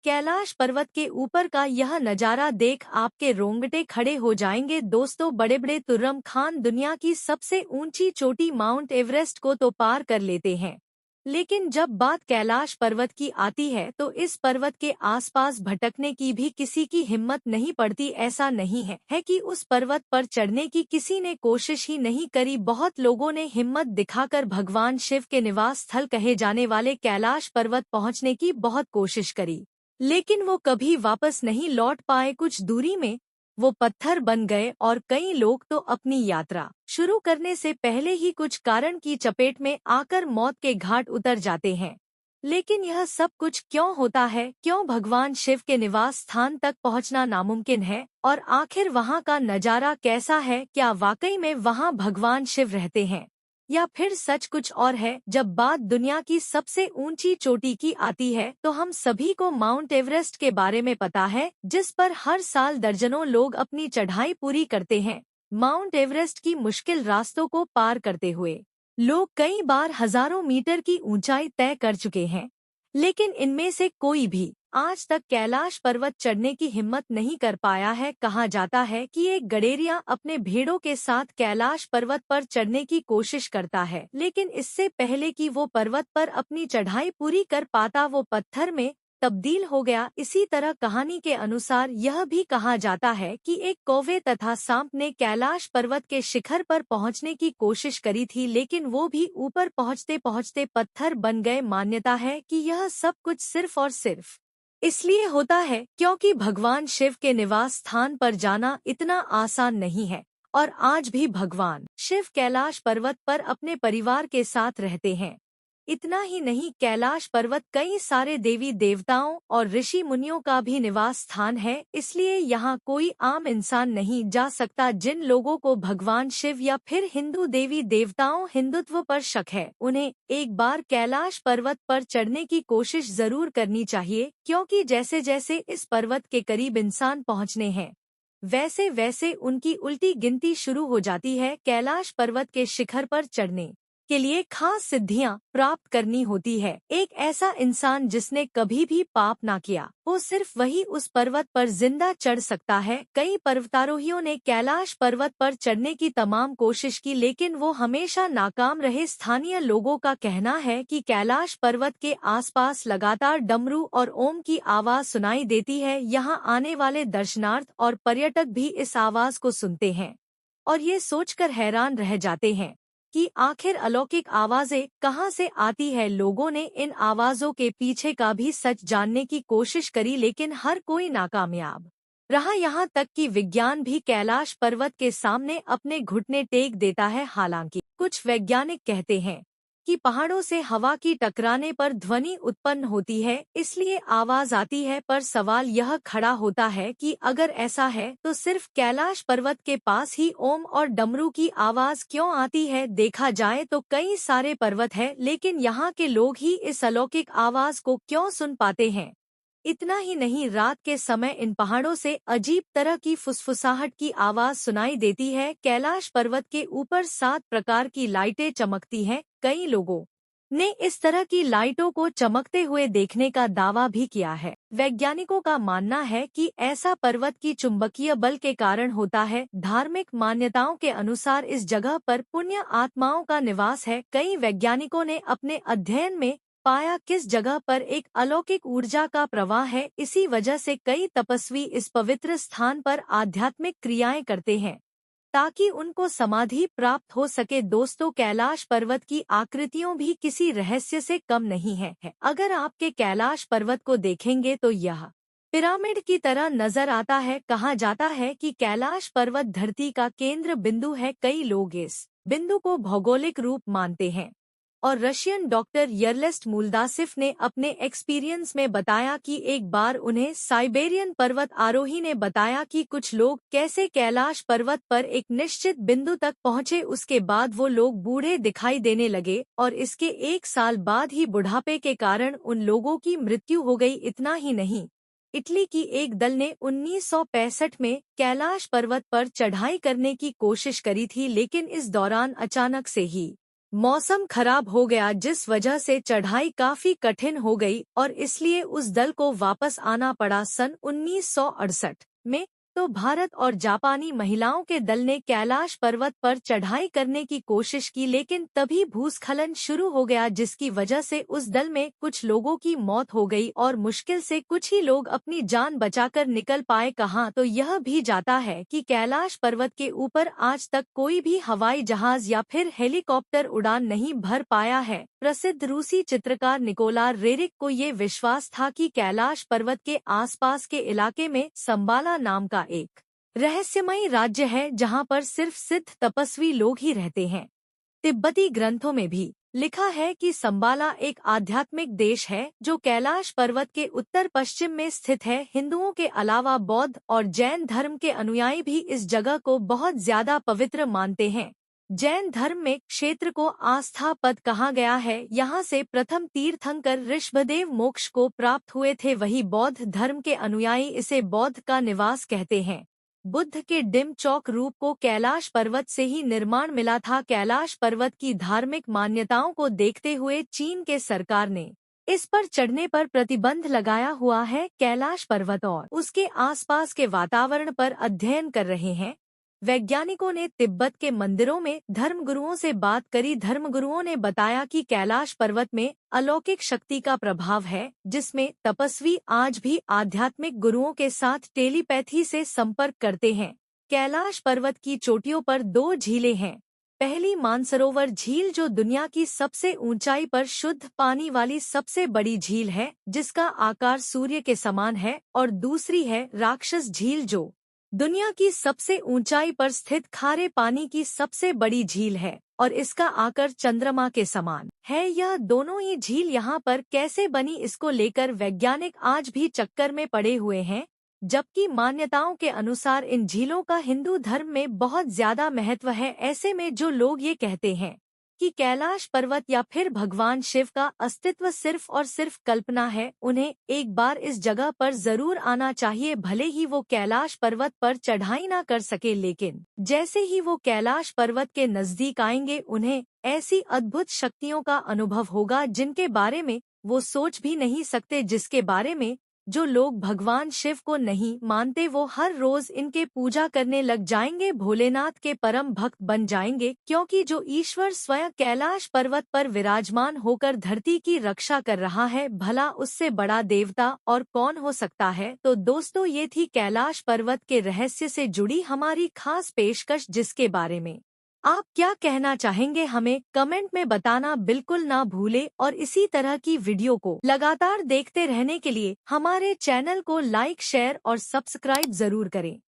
कैलाश पर्वत के ऊपर का यह नज़ारा देख आपके रोंगटे खड़े हो जाएंगे। दोस्तों, बड़े बड़े तुर्रम खान दुनिया की सबसे ऊंची चोटी माउंट एवरेस्ट को तो पार कर लेते हैं, लेकिन जब बात कैलाश पर्वत की आती है तो इस पर्वत के आसपास भटकने की भी किसी की हिम्मत नहीं पड़ती। ऐसा नहीं है कि उस पर्वत पर चढ़ने की किसी ने कोशिश ही नहीं करी। बहुत लोगों ने हिम्मत दिखाकर भगवान शिव के निवास स्थल कहे जाने वाले कैलाश पर्वत पहुंचने की बहुत कोशिश करी, लेकिन वो कभी वापस नहीं लौट पाए। कुछ दूरी में वो पत्थर बन गए और कई लोग तो अपनी यात्रा शुरू करने से पहले ही कुछ कारण की चपेट में आकर मौत के घाट उतर जाते हैं। लेकिन यह सब कुछ क्यों होता है? क्यों भगवान शिव के निवास स्थान तक पहुंचना नामुमकिन है? और आखिर वहां का नजारा कैसा है? क्या वाकई में वहां भगवान शिव रहते हैं या फिर सच कुछ और है? जब बात दुनिया की सबसे ऊंची चोटी की आती है तो हम सभी को माउंट एवरेस्ट के बारे में पता है, जिस पर हर साल दर्जनों लोग अपनी चढ़ाई पूरी करते हैं। माउंट एवरेस्ट की मुश्किल रास्तों को पार करते हुए लोग कई बार हजारों मीटर की ऊंचाई तय कर चुके हैं, लेकिन इनमें से कोई भी आज तक कैलाश पर्वत चढ़ने की हिम्मत नहीं कर पाया है। कहा जाता है कि एक गडेरिया अपने भेड़ों के साथ कैलाश पर्वत पर चढ़ने की कोशिश करता है, लेकिन इससे पहले कि वो पर्वत पर अपनी चढ़ाई पूरी कर पाता वो पत्थर में तब्दील हो गया। इसी तरह कहानी के अनुसार यह भी कहा जाता है कि एक कौवे तथा सांप ने कैलाश पर्वत के शिखर पर पहुंचने की कोशिश करी थी, लेकिन वो भी ऊपर पहुंचते पहुंचते पत्थर बन गए। मान्यता है कि यह सब कुछ सिर्फ और सिर्फ इसलिए होता है क्योंकि भगवान शिव के निवास स्थान पर जाना इतना आसान नहीं है और आज भी भगवान शिव कैलाश पर्वत पर अपने परिवार के साथ रहते हैं। इतना ही नहीं, कैलाश पर्वत कई सारे देवी देवताओं और ऋषि मुनियों का भी निवास स्थान है, इसलिए यहाँ कोई आम इंसान नहीं जा सकता। जिन लोगों को भगवान शिव या फिर हिंदू देवी देवताओं हिंदुत्व पर शक है, उन्हें एक बार कैलाश पर्वत पर चढ़ने की कोशिश जरूर करनी चाहिए, क्योंकि जैसे जैसे इस पर्वत के करीब इंसान पहुँचने हैं वैसे वैसे उनकी उल्टी गिनती शुरू हो जाती है। कैलाश पर्वत के शिखर पर चढ़ने के लिए खास सिद्धियां प्राप्त करनी होती है। एक ऐसा इंसान जिसने कभी भी पाप ना किया, वो सिर्फ वही उस पर्वत पर जिंदा चढ़ सकता है। कई पर्वतारोहियों ने कैलाश पर्वत पर चढ़ने की तमाम कोशिश की, लेकिन वो हमेशा नाकाम रहे। स्थानीय लोगों का कहना है कि कैलाश पर्वत के आसपास लगातार डमरू और ओम की आवाज सुनाई देती है। यहाँ आने वाले दर्शनार्थ और पर्यटक भी इस आवाज को सुनते हैं और ये सोचकर हैरान रह जाते हैं कि आखिर अलौकिक आवाजें कहां से आती है। लोगों ने इन आवाजों के पीछे का भी सच जानने की कोशिश करी, लेकिन हर कोई नाकामयाब रहा। यहाँ तक कि विज्ञान भी कैलाश पर्वत के सामने अपने घुटने टेक देता है। हालांकि कुछ वैज्ञानिक कहते हैं कि पहाड़ों से हवा की टकराने पर ध्वनि उत्पन्न होती है, इसलिए आवाज आती है। पर सवाल यह खड़ा होता है कि अगर ऐसा है तो सिर्फ कैलाश पर्वत के पास ही ओम और डमरू की आवाज क्यों आती है? देखा जाए तो कई सारे पर्वत है, लेकिन यहाँ के लोग ही इस अलौकिक आवाज को क्यों सुन पाते हैं? इतना ही नहीं, रात के समय इन पहाड़ों से अजीब तरह की फुसफुसाहट की आवाज सुनाई देती है। कैलाश पर्वत के ऊपर 7 प्रकार की लाइटें चमकती हैं। कई लोगों ने इस तरह की लाइटों को चमकते हुए देखने का दावा भी किया है। वैज्ञानिकों का मानना है कि ऐसा पर्वत की चुंबकीय बल के कारण होता है। धार्मिक मान्यताओं के अनुसार इस जगह पर पुण्य आत्माओं का निवास है। कई वैज्ञानिकों ने अपने अध्ययन में पाया किस जगह पर एक अलौकिक ऊर्जा का प्रवाह है। इसी वजह से कई तपस्वी इस पवित्र स्थान पर आध्यात्मिक क्रियाएं करते हैं ताकि उनको समाधि प्राप्त हो सके। दोस्तों, कैलाश पर्वत की आकृतियों भी किसी रहस्य से कम नहीं है। अगर आपके कैलाश पर्वत को देखेंगे तो यह पिरामिड की तरह नजर आता है। कहा जाता है कि कैलाश पर्वत धरती का केंद्र बिंदु है। कई लोग इस बिंदु को भौगोलिक रूप मानते हैं और रशियन डॉक्टर यर्लेस्ट मूलदासिफ ने अपने एक्सपीरियंस में बताया कि एक बार उन्हें साइबेरियन पर्वत आरोही ने बताया कि कुछ लोग कैसे कैलाश पर्वत पर एक निश्चित बिंदु तक पहुंचे, उसके बाद वो लोग बूढ़े दिखाई देने लगे और इसके 1 साल बाद ही बुढ़ापे के कारण उन लोगों की मृत्यु हो गई। इतना ही नहीं, इटली की एक दल ने 1965 में कैलाश पर्वत पर चढ़ाई करने की कोशिश करी थी, लेकिन इस दौरान अचानक से ही मौसम खराब हो गया जिस वजह से चढ़ाई काफी कठिन हो गई और इसलिए उस दल को वापस आना पड़ा सन 1968 में। तो भारत और जापानी महिलाओं के दल ने कैलाश पर्वत पर चढ़ाई करने की कोशिश की, लेकिन तभी भूस्खलन शुरू हो गया जिसकी वजह से उस दल में कुछ लोगों की मौत हो गई और मुश्किल से कुछ ही लोग अपनी जान बचाकर निकल पाए। कहाँ तो यह भी जाता है कि कैलाश पर्वत के ऊपर आज तक कोई भी हवाई जहाज या फिर हेलीकॉप्टर उड़ान नहीं भर पाया है। प्रसिद्ध रूसी चित्रकार निकोला रेरिक को ये विश्वास था कि कैलाश पर्वत के आसपास के इलाके में संबाला नाम का एक रहस्यमयी राज्य है जहां पर सिर्फ सिद्ध तपस्वी लोग ही रहते हैं। तिब्बती ग्रंथों में भी लिखा है कि संबाला एक आध्यात्मिक देश है जो कैलाश पर्वत के उत्तर पश्चिम में स्थित है। हिंदुओं के अलावा बौद्ध और जैन धर्म के अनुयायी भी इस जगह को बहुत ज्यादा पवित्र मानते हैं। जैन धर्म में क्षेत्र को आस्था पद कहा गया है। यहाँ से प्रथम तीर्थंकर ऋषभदेव मोक्ष को प्राप्त हुए थे। वही बौद्ध धर्म के अनुयायी इसे बौद्ध का निवास कहते हैं। बुद्ध के डिम चौक रूप को कैलाश पर्वत से ही निर्माण मिला था। कैलाश पर्वत की धार्मिक मान्यताओं को देखते हुए चीन के सरकार ने इस पर चढ़ने पर प्रतिबंध लगाया हुआ है। कैलाश पर्वत और उसके आसपास के वातावरण पर अध्ययन कर रहे हैं वैज्ञानिकों ने तिब्बत के मंदिरों में धर्मगुरुओं से बात करी। धर्मगुरुओं ने बताया कि कैलाश पर्वत में अलौकिक शक्ति का प्रभाव है, जिसमें तपस्वी आज भी आध्यात्मिक गुरुओं के साथ टेलीपैथी से संपर्क करते हैं। कैलाश पर्वत की चोटियों पर 2 झीलें हैं। पहली मानसरोवर झील जो दुनिया की सबसे ऊंचाई पर शुद्ध पानी वाली सबसे बड़ी झील है, जिसका आकार सूर्य के समान है, और दूसरी है राक्षस झील जो दुनिया की सबसे ऊंचाई पर स्थित खारे पानी की सबसे बड़ी झील है और इसका आकार चंद्रमा के समान है। यह दोनों ही झील यहाँ पर कैसे बनी, इसको लेकर वैज्ञानिक आज भी चक्कर में पड़े हुए हैं। जबकि मान्यताओं के अनुसार इन झीलों का हिंदू धर्म में बहुत ज्यादा महत्व है। ऐसे में जो लोग ये कहते हैं कि कैलाश पर्वत या फिर भगवान शिव का अस्तित्व सिर्फ और सिर्फ कल्पना है, उन्हें एक बार इस जगह पर जरूर आना चाहिए। भले ही वो कैलाश पर्वत पर चढ़ाई ना कर सके, लेकिन जैसे ही वो कैलाश पर्वत के नजदीक आएंगे उन्हें ऐसी अद्भुत शक्तियों का अनुभव होगा जिनके बारे में वो सोच भी नहीं सकते। जिसके बारे में जो लोग भगवान शिव को नहीं मानते वो हर रोज इनके पूजा करने लग जाएंगे, भोलेनाथ के परम भक्त बन जाएंगे, क्योंकि जो ईश्वर स्वयं कैलाश पर्वत पर विराजमान होकर धरती की रक्षा कर रहा है, भला उससे बड़ा देवता और कौन हो सकता है। तो दोस्तों, ये थी कैलाश पर्वत के रहस्य से जुड़ी हमारी खास पेशकश, जिसके बारे में आप क्या कहना चाहेंगे हमें कमेंट में बताना बिल्कुल ना भूले। और इसी तरह की वीडियो को लगातार देखते रहने के लिए हमारे चैनल को लाइक, शेयर और सब्सक्राइब जरूर करें।